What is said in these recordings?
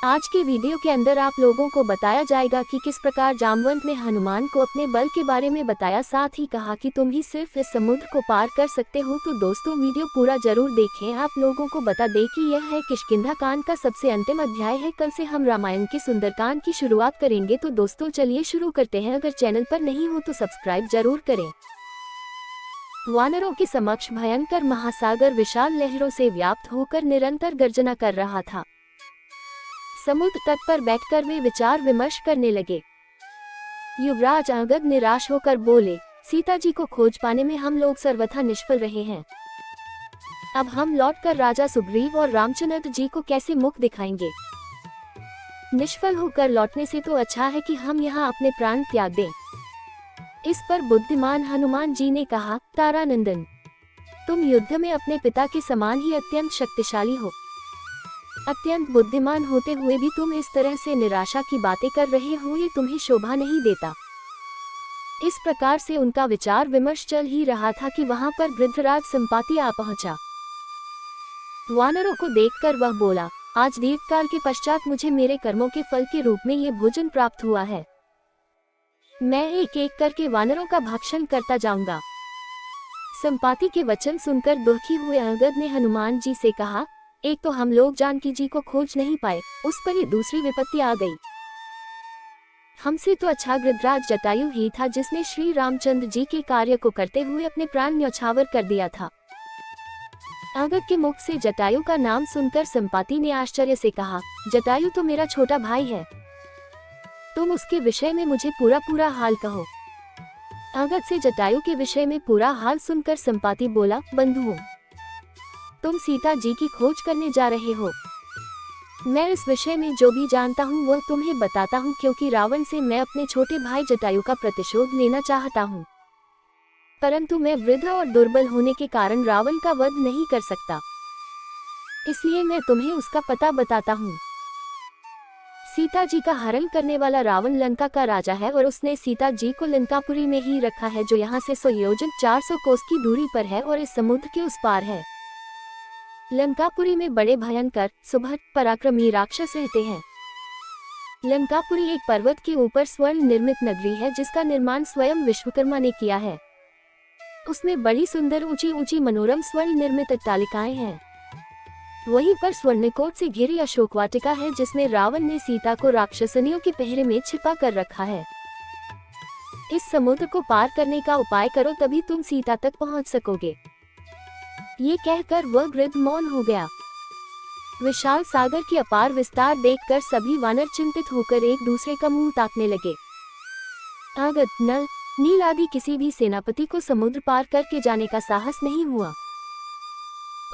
आज के वीडियो के अंदर आप लोगों को बताया जाएगा कि किस प्रकार जामवंत ने हनुमान को अपने बल के बारे में बताया, साथ ही कहा कि तुम ही सिर्फ इस समुद्र को पार कर सकते हो। तो दोस्तों वीडियो पूरा जरूर देखें। आप लोगों को बता दें कि यह है किष्किंधा कांड का सबसे अंतिम अध्याय है। कल से हम रामायण के सुंदरकांड की शुरुआत करेंगे। तो दोस्तों चलिए शुरू करते हैं। अगर चैनल पर नहीं हो तो सब्सक्राइब जरूर करें। वानरों के समक्ष भयंकर महासागर विशाल लहरों से व्याप्त होकर निरंतर गर्जना कर रहा था। समुद्र तट पर बैठकर वे विचार विमर्श करने लगे। युवराज अंगद निराश होकर बोले, सीता जी को खोज पाने में हम लोग सर्वथा निष्फल रहे हैं। अब हम लौटकर राजा सुग्रीव और रामचंद्र जी को कैसे मुख दिखाएंगे। निष्फल होकर लौटने से तो अच्छा है कि हम यहाँ अपने प्राण त्याग दें। इस पर बुद्धिमान हनुमान जी ने कहा, तारानंदन, तुम युद्ध में अपने पिता के समान ही अत्यंत शक्तिशाली हो। अत्यंत बुद्धिमान होते हुए भी तुम इस तरह से निराशा की बातें कर रहे हो, ये तुम्हें शोभा नहीं देता। इस प्रकार से उनका विचार विमर्श चल ही रहा था कि वहां पर गृद्धराज संपाति आ पहुंचा। वानरों को देखकर वह बोला, आज दीर्घकाल के पश्चात मुझे मेरे कर्मों के फल के रूप में ये भोजन प्राप्त हुआ है। मैं एक एक करके वानरों का भक्षण करता जाऊंगा। संपाति के वचन सुनकर दुखी हुए अंगद ने हनुमान जी से कहा, एक तो हम लोग जानकी जी को खोज नहीं पाए, उस पर ये दूसरी विपत्ति आ गई। हमसे तो अच्छा गृद्धराज जटायु ही था, जिसने श्री रामचंद्र जी के कार्य को करते हुए अपने प्राण न्यौछावर कर दिया था। अंगद के मुख से जटायु का नाम सुनकर संपाति ने आश्चर्य से कहा, जटायु तो मेरा छोटा भाई है, तुम उसके विषय में मुझे पूरा पूरा हाल कहो। अंगद से जटायु के विषय में पूरा हाल सुनकर संपाति बोला, बंधुओं, तुम सीता जी की खोज करने जा रहे हो। मैं इस विषय में जो भी जानता हूँ वह तुम्हें बताता हूँ, क्योंकि रावण से मैं अपने छोटे भाई जटायु का प्रतिशोध लेना चाहता हूँ, परंतु मैं वृद्ध और दुर्बल होने के कारण रावण का वध नहीं कर सकता, इसलिए मैं तुम्हें उसका पता बताता हूँ। सीता जी का हरण करने वाला रावण लंका का राजा है और उसने सीता जी को लंकापुरी में ही रखा है, जो यहाँ से 100 योजन 400 कोस की दूरी पर है और इस समुद्र के उस पार है। लंकापुरी में बड़े भयंकर सुभट पराक्रमी राक्षस रहते हैं। लंकापुरी एक पर्वत के ऊपर स्वर्ण निर्मित नगरी है, जिसका निर्माण स्वयं विश्वकर्मा ने किया है। उसमें बड़ी सुंदर ऊंची ऊंची मनोरम स्वर्ण निर्मित अट्टालिकाएं हैं। वहीं पर स्वर्णकोट से घिरी अशोक वाटिका है, जिसमें रावण ने सीता को राक्षसनियों के पहरे में छिपा कर रखा है। इस समुद्र को पार करने का उपाय करो, तभी तुम सीता तक पहुंच सकोगे। ये कहकर वह गृद्ध मौन हो गया। विशाल सागर की अपार विस्तार देखकर सभी वानर चिंतित होकर एक दूसरे का मुंह ताकने लगे। अंगद, नल, नील आदि किसी भी सेनापति को समुद्र पार करके जाने का साहस नहीं हुआ।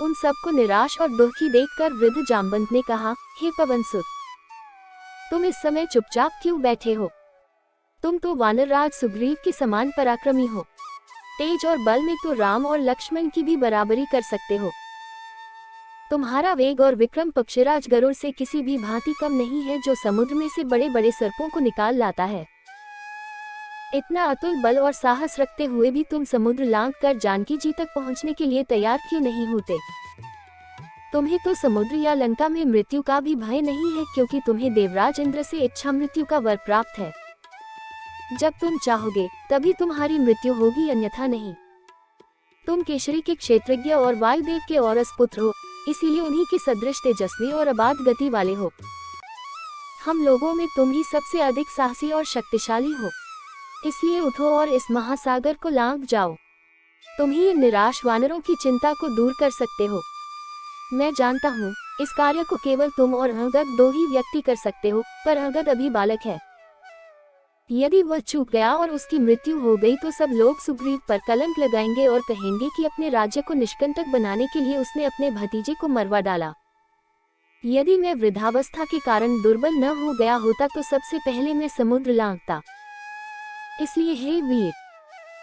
उन सबको निराश और दुखी देखकर वृद्ध जामवंत ने कहा, हे पवनसुत, तुम इस समय चुपचाप क्यों बैठे हो? तुम तो वानर राज सुग्रीव के समान पराक्रमी हो। तेज और बल में तो राम और लक्ष्मण की भी बराबरी कर सकते हो। तुम्हारा वेग और विक्रम पक्षीराज गरुड़ से किसी भी भांति कम नहीं है, जो समुद्र में से बड़े बड़े सर्पों को निकाल लाता है। इतना अतुल बल और साहस रखते हुए भी तुम समुद्र लांघ कर जानकी जी तक पहुंचने के लिए तैयार क्यों नहीं होते? तुम्हें तो समुद्र या लंका में मृत्यु का भी भय नहीं है, क्योंकि तुम्हें देवराज इंद्र से इच्छा मृत्यु का वर प्राप्त है। जब तुम चाहोगे तभी तुम्हारी मृत्यु होगी, अन्यथा नहीं। तुम केशरी के क्षेत्रज्ञ और वायुदेव के औरस पुत्र हो, इसीलिए उन्हीं के सदृश तेजस्वी और अबाध गति वाले हो। हम लोगों में तुम ही सबसे अधिक साहसी और शक्तिशाली हो, इसलिए उठो और इस महासागर को लांघ जाओ। तुम ही निराश वानरों की चिंता को दूर कर सकते हो। मैं जानता हूँ इस कार्य को केवल तुम और अंगद दो ही व्यक्ति कर सकते हो, पर अंगद अभी बालक है। यदि वह चूक गया और उसकी मृत्यु हो गई तो सब लोग सुग्रीव पर कलंक लगाएंगे और कहेंगे कि अपने राज्य को निष्कंटक बनाने के लिए उसने अपने भतीजे को मरवा डाला। यदि मैं वृद्धावस्था के कारण दुर्बल न हो गया होता तो सबसे पहले मैं समुद्र लांघता। इसलिए हे वीर,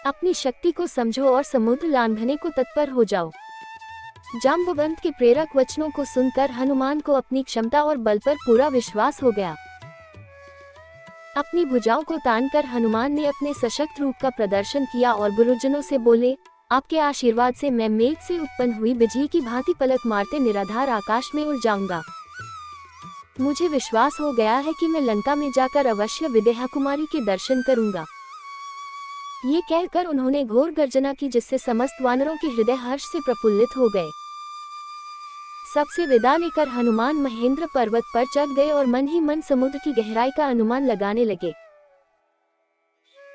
अपनी शक्ति को समझो और समुद्र लांघने को तत्पर हो जाओ। जाम्बवंत के प्रेरक वचनों को सुनकर हनुमान को अपनी क्षमता और बल पर पूरा विश्वास हो गया। अपनी भुजाओं को तानकर हनुमान ने अपने सशक्त रूप का प्रदर्शन किया और गुरुजनों से बोले, आपके आशीर्वाद से मैं मेघ से उत्पन्न हुई बिजली की भांति पलक मारते निराधार आकाश में उड़ जाऊंगा। मुझे विश्वास हो गया है कि मैं लंका में जाकर अवश्य विदेहा कुमारी के दर्शन करूंगा। ये कहकर उन्होंने घोर गर्जना की, जिससे समस्त वानरों के हृदय हर्ष से प्रफुल्लित हो गए। सबसे विदा लेकर हनुमान महेंद्र पर्वत पर चढ़ गए और मन ही मन समुद्र की गहराई का अनुमान लगाने लगे।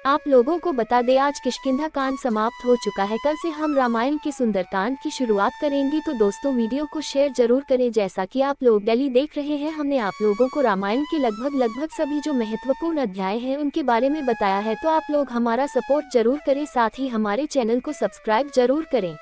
आप लोगों को बता दें, आज किष्किंधा कांड समाप्त हो चुका है। कल से हम रामायण के सुंदरकांड की शुरुआत करेंगे। तो दोस्तों, वीडियो को शेयर जरूर करें। जैसा कि आप लोग डेली देख रहे हैं, हमने आप लोगों को रामायण के लगभग सभी जो महत्वपूर्ण अध्याय हैं उनके बारे में बताया है। तो आप लोग हमारा सपोर्ट जरूर करें, साथ ही हमारे चैनल को सब्सक्राइब जरूर करें।